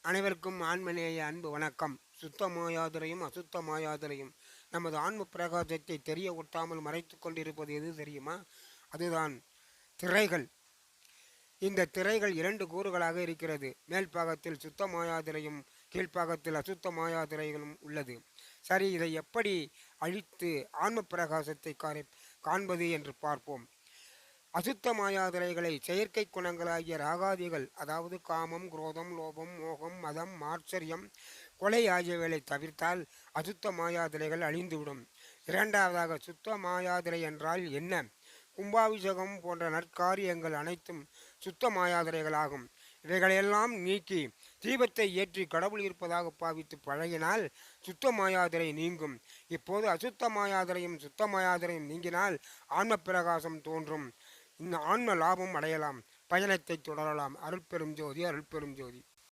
அனைவருக்கும் ஆன்மநேய அன்பு வணக்கம். சுத்தமாயாதரையும் அசுத்தமாயாதரையும் நமது ஆன்ம பிரகாசத்தை தெரிய ஒட்டாமல் மறைத்து கொண்டிருப்பது எது தெரியுமா? அதுதான் திரைகள். இந்த திரைகள் இரண்டு கூறுகளாக இருக்கிறது. மேல் பாகத்தில் சுத்தமாயாதிரையும் கீழ்ப்பாகத்தில் அசுத்தமாயாதிரைகளும் உள்ளது. சரி, இதை எப்படி அழித்து ஆன்ம பிரகாசத்தை காண்பது என்று பார்ப்போம். அசுத்த மாயாதிரைகளை செயற்கை குணங்களாகிய ராகாதிகள், அதாவது காமம், குரோதம், லோபம், மோகம், மதம், மாச்சரியம், கொலை ஆகியவைகளை தவிர்த்தால் அசுத்த மாயாதிரைகள் அழிந்துவிடும். இரண்டாவதாக, சுத்த மாயாதிரை என்றால் என்ன? கும்பாபிஷேகம் போன்ற நற்காரியங்கள் அனைத்தும் சுத்த மாயாதிரைகளாகும். இவைகளையெல்லாம் நீக்கி தீபத்தை ஏற்றி கடவுள் இருப்பதாக பாவித்து பழகினால் சுத்த மாயாதிரை நீங்கும். இப்போது அசுத்த மாயாதிரையும் சுத்த மாயாதிரையும் நீங்கினால் ஆன்ம பிரகாசம் தோன்றும். இந்த ஆன்ம லாபம் அடையலாம். பயணத்தை தொடரலாம். அருட்பெரும் ஜோதி, அருட்பெரும் ஜோதி.